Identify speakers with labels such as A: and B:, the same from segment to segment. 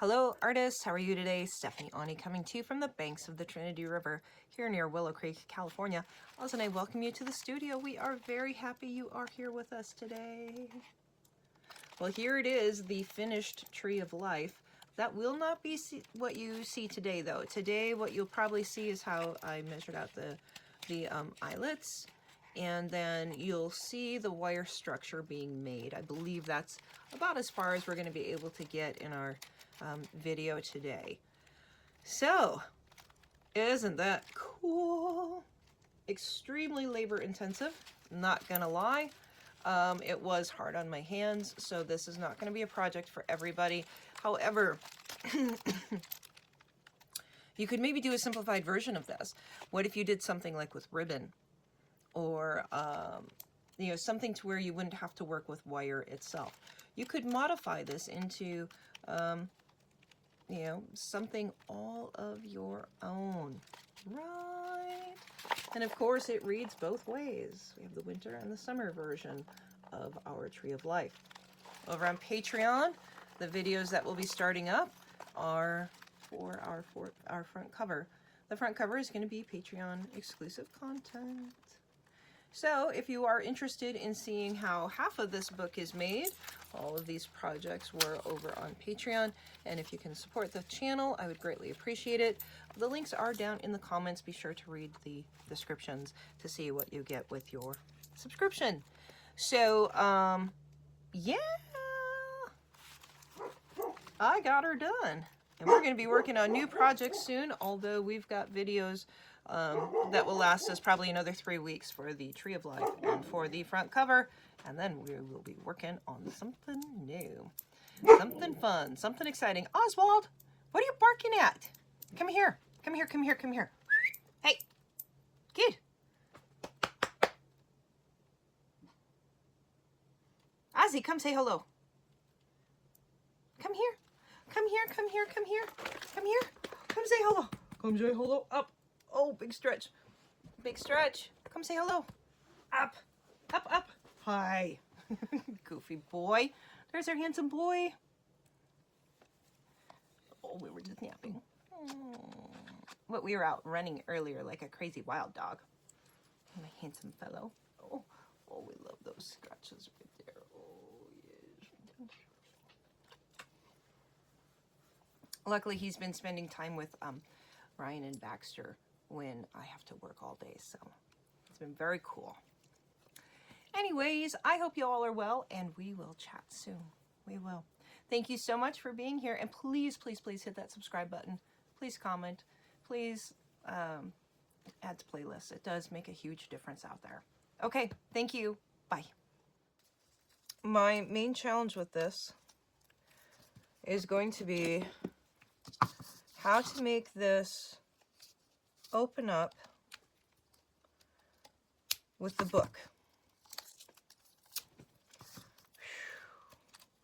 A: Hello artists, how are you today? Stephanie Aune coming to you from the banks of the Trinity River here near Willow Creek, California. Oz and I welcome you to the studio. We are very happy you are here with us today. Well, here it is, the finished Tree of Life. That will not be what you see today though. Today what you'll probably see is how I measured out the eyelets, and then you'll see the wire structure being made. I believe that's about as far as we're going to be able to get in our video today. So, isn't that cool? Extremely labor intensive, not gonna lie. It was hard on my hands, so this is not going to be a project for everybody. However, you could maybe do a simplified version of this. What if you did something like with ribbon, or you know, something to where you wouldn't have to work with wire itself? You could modify this into you know, something all of your own, right? And of course it reads both ways. We have the winter and the summer version of our Tree of Life. Over on Patreon, the videos that will be starting up are for our front cover. The front cover is going to be Patreon exclusive content. So if you are interested in seeing how half of this book is made, all of these projects were over on Patreon, and if you can support the channel, I would greatly appreciate it. The links are down in the comments. Be sure to read the descriptions to see what you get with your subscription. So, yeah, I got her done. And we're going to be working on new projects soon, although we've got videos that will last us probably another 3 weeks for the Tree of Life and for the front cover. And then we will be working on something new, something fun, something exciting. Oswald, what are you barking at? Come here, come here, come here, come here. Hey, kid. Ozzy, come say hello. Come here, come here, come here, come here, come here. Come say hello. Come say hello. Up. Oh, big stretch. Big stretch. Come say hello. Up. Up, up. Hi. Goofy boy. There's our handsome boy. Oh, we were just napping. But we were out running earlier like a crazy wild dog. My handsome fellow. Oh, oh, we love those scratches right there. Oh, yes. Luckily, he's been spending time with Ryan and Baxter when I have to work all day, so it's been very cool. Anyways, I hope you all are well, and we will chat soon. We will. Thank you so much for being here, and please, please, please hit that subscribe button. Please comment. Please add to playlists. It does make a huge difference out there. Okay, thank you. Bye. My main challenge with this is going to be how to make this open up with the book.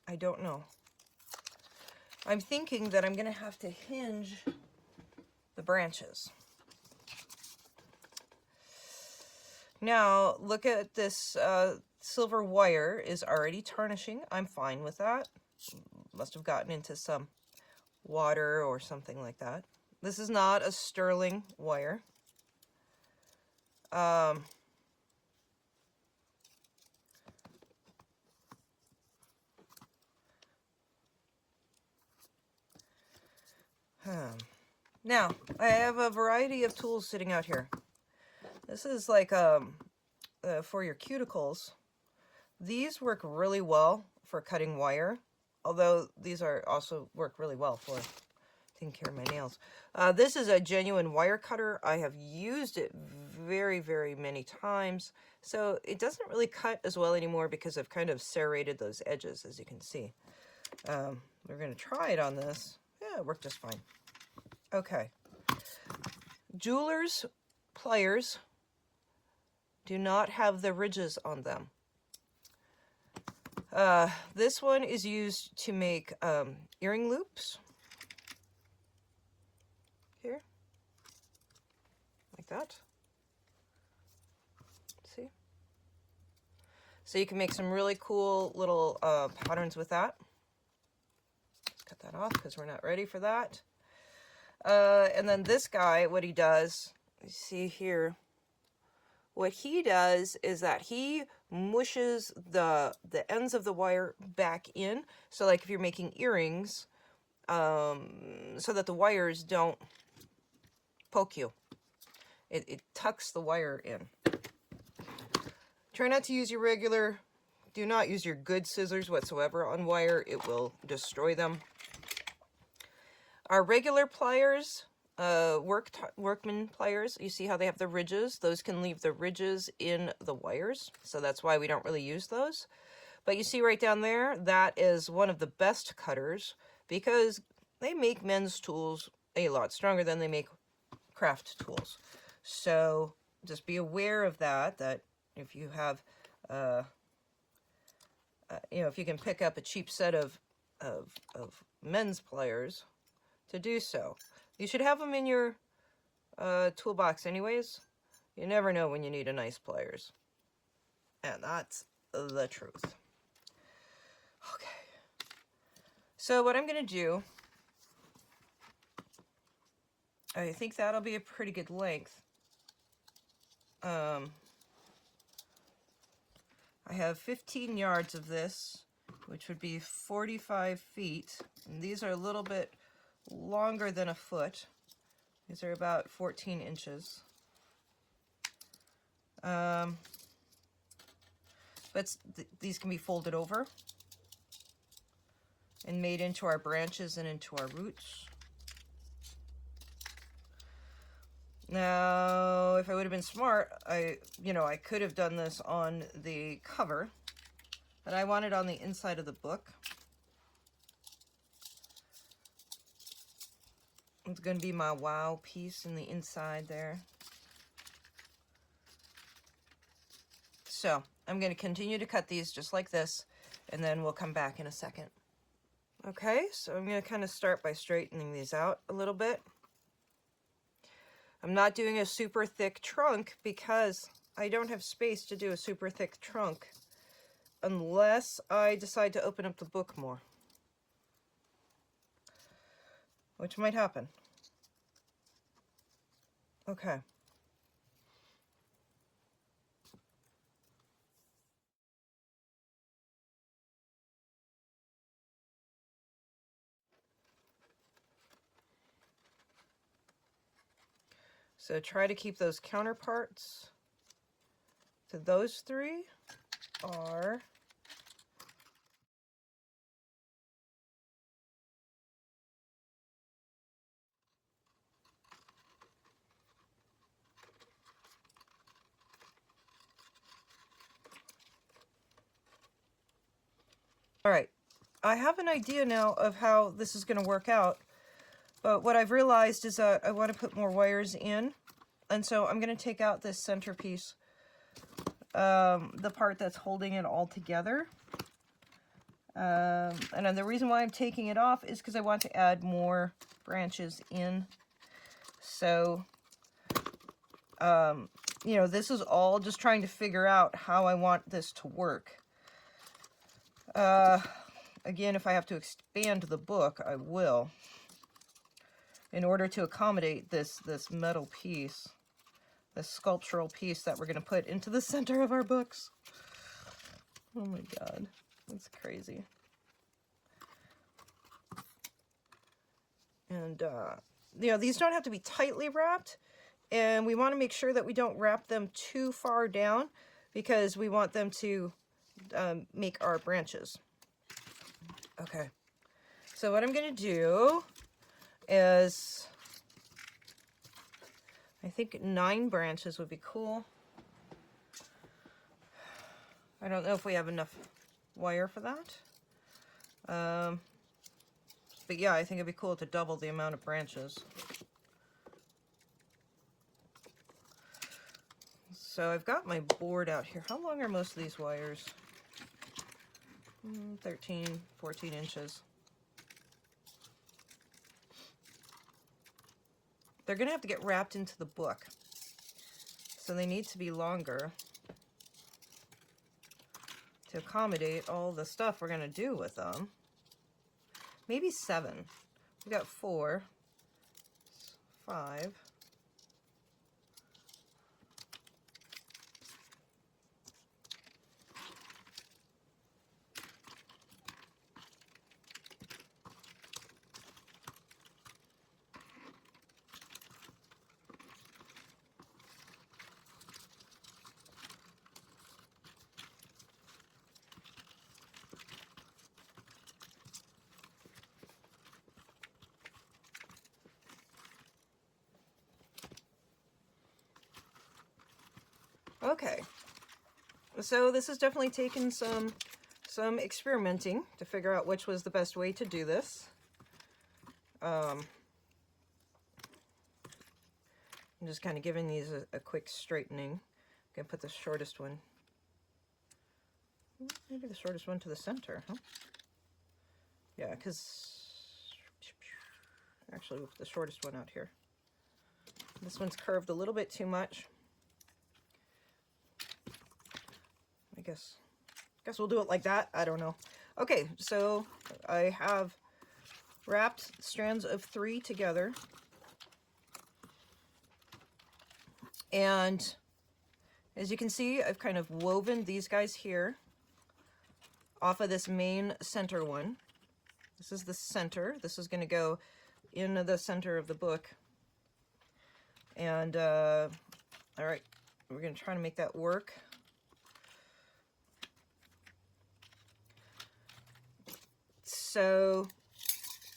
A: I don't know. I'm thinking that I'm going to have to hinge the branches. Now, look at this silver wire is already tarnishing. I'm fine with that. Must have gotten into some water or something like that. This is not a sterling wire. Now, I have a variety of tools sitting out here. This is like for your cuticles. These work really well for cutting wire, although these are also work really well for taking care of my nails. This is a genuine wire cutter. I have used it very, very many times, so it doesn't really cut as well anymore because I've kind of serrated those edges, as you can see. We're going to try it on this. Yeah, it worked just fine. Okay. Jeweler's pliers do not have the ridges on them. This one is used to make earring loops. Here. Like that. See? So you can make some really cool little patterns with that. cut that off because we're not ready for that. And then this guy, what he does, you see here, what he does is that he mushes the ends of the wire back in. So like if you're making earrings, so that the wires don't poke you. It tucks the wire in. Try not to use your regular, do not use your good scissors whatsoever on wire. It will destroy them. Our regular pliers, workman pliers, you see how they have the ridges? Those can leave the ridges in the wires, so that's why we don't really use those. But you see right down there, that is one of the best cutters because they make men's tools a lot stronger than they make craft tools. So just be aware of that, that if you have, you know, if you can pick up a cheap set of men's pliers, to do so. You should have them in your toolbox anyways. You never know when you need a nice pliers. And that's the truth. Okay. So what I'm going to do, I think that'll be a pretty good length. I have 15 yards of this, which would be 45 feet. And these are a little bit longer than a foot. These are about 14 inches. But these can be folded over and made into our branches and into our roots. Now, if I would have been smart, I could have done this on the cover, but I want it on the inside of the book. It's going to be my wow piece in the inside there. So I'm going to continue to cut these just like this, and then we'll come back in a second. Okay, so I'm going to kind of start by straightening these out a little bit. I'm not doing a super thick trunk because I don't have space to do a super thick trunk unless I decide to open up the book more, which might happen. Okay. So try to keep those counterparts to those three are all right. I have an idea now of how this is going to work out, but what I've realized is that I want to put more wires in, and so I'm going to take out this centerpiece, the part that's holding it all together. And then the reason why I'm taking it off is because I want to add more branches in. So, you know, this is all just trying to figure out how I want this to work. Again, if I have to expand the book, I will, in order to accommodate this metal piece, this sculptural piece that we're going to put into the center of our books. Oh my God, that's crazy. And, you know, these don't have to be tightly wrapped, and we want to make sure that we don't wrap them too far down because we want them to make our branches. Okay, so what I'm going to do is, I think 9 branches would be cool. I don't know if we have enough wire for that. But yeah, I think it'd be cool to double the amount of branches. So I've got my board out here. How long are most of these wires? 13, 14 inches. They're going to have to get wrapped into the book. So they need to be longer to accommodate all the stuff we're going to do with them. maybe 7. We got 4, 5. Okay, so this has definitely taken some experimenting to figure out which was the best way to do this. I'm just kind of giving these a quick straightening. I'm going to put the shortest one, maybe the shortest one to the center, huh? Yeah, because actually we'll put the shortest one out here. This one's curved a little bit too much. I guess we'll do it like that. I don't know. Okay, so I have wrapped strands of 3 together. And as you can see, I've kind of woven these guys here off of this main center one. This is the center. This is going to go in the center of the book. And, all right, we're going to try to make that work. So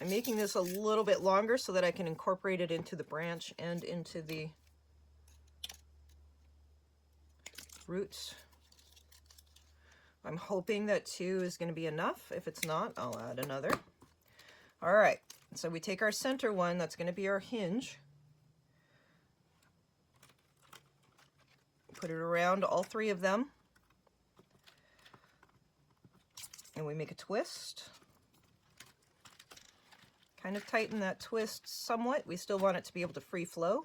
A: I'm making this a little bit longer so that I can incorporate it into the branch and into the roots. I'm hoping that 2 is going to be enough. If it's not, I'll add another. All right, so we take our center one, that's going to be our hinge. Put it around all 3 of them. And we make a twist. Kind of tighten that twist somewhat. We still want it to be able to free flow.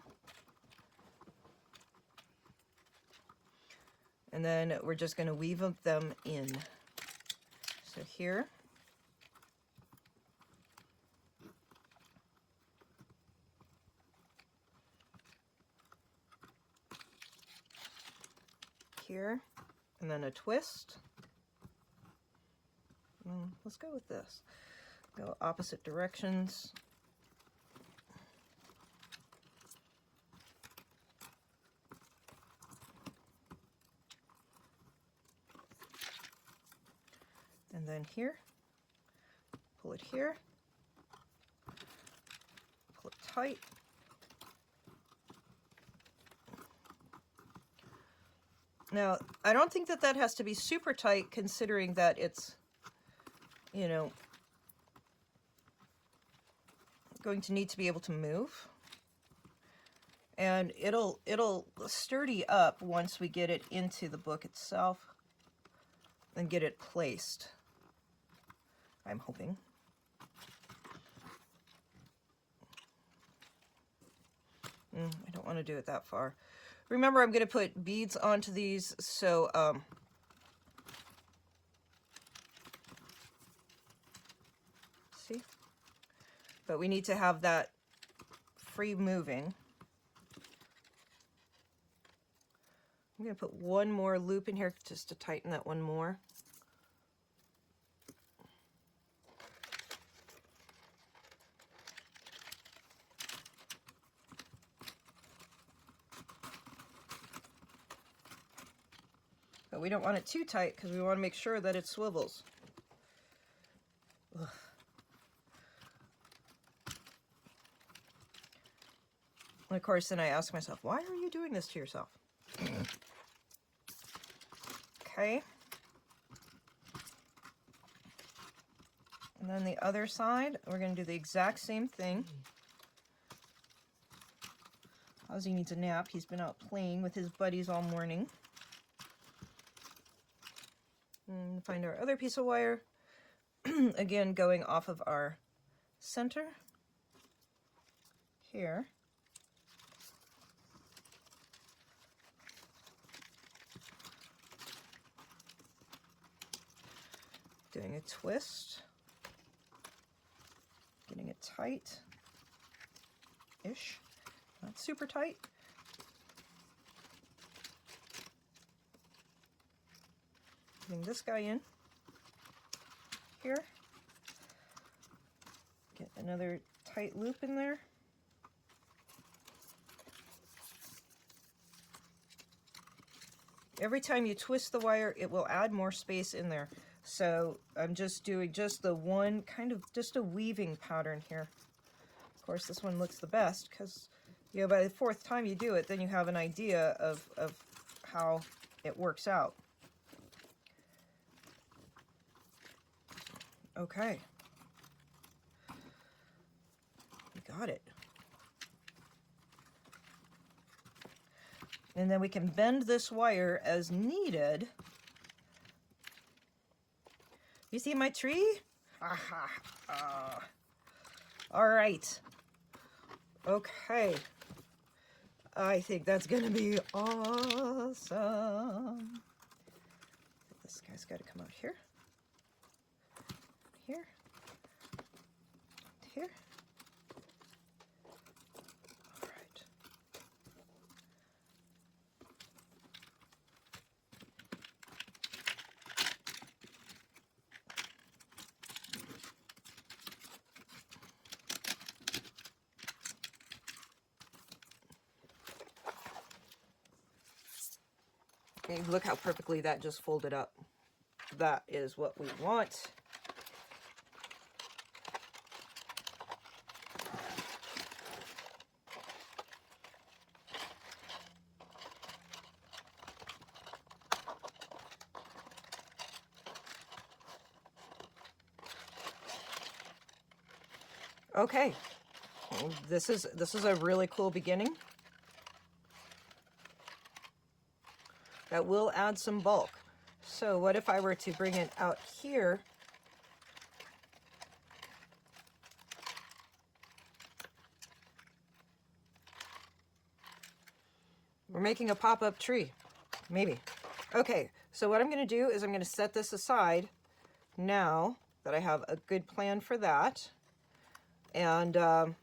A: And then we're just going to weave them in. So here. Here. And then a twist. Let's go with this. Go opposite directions. And then here, pull it here, pull it tight. Now, I don't think that that has to be super tight, considering that it's, you know, going to need to be able to move. And it'll sturdy up once we get it into the book itself and get it placed, I'm hoping. I don't want to do it that far. Remember, I'm going to put beads onto these, so see? But we need to have that free moving. I'm going to put one more loop in here just to tighten that one more. But we don't want it too tight because we want to make sure that it swivels. Ugh. And of course, then I ask myself, why are you doing this to yourself? Okay. And then the other side, we're going to do the exact same thing. Ozzy needs a nap. He's been out playing with his buddies all morning. And find our other piece of wire. Again, going off of our center here. Doing a twist. Getting it tight-ish, not super tight. Getting this guy in here. Get another tight loop in there. Every time you twist the wire, it will add more space in there. So I'm just doing just the one, kind of just a weaving pattern here. Of course, this one looks the best because, you know, by the fourth time you do it, then you have an idea of how it works out. Okay. We got it. And then we can bend this wire as needed. You see my tree? All right. Okay. I think that's gonna be awesome. This guy's got to come out here. Here. Here. All right. Okay, look how perfectly that just folded up. That is what we want. Okay, this is a really cool beginning. That will add some bulk. So what if I were to bring it out here? We're making a pop-up tree, maybe. Okay, so what I'm going to do is I'm going to set this aside now that I have a good plan for that. And, okay,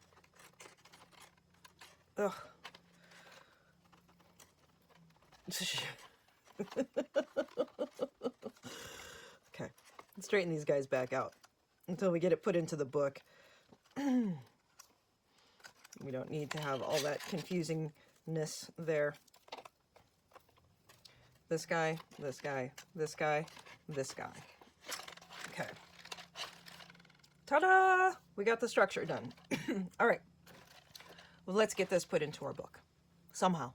A: let's straighten these guys back out until we get it put into the book. We don't need to have all that confusingness there. This guy, this guy, this guy, this guy. Okay. Ta-da! We got the structure done. All right. Well, let's get this put into our book somehow.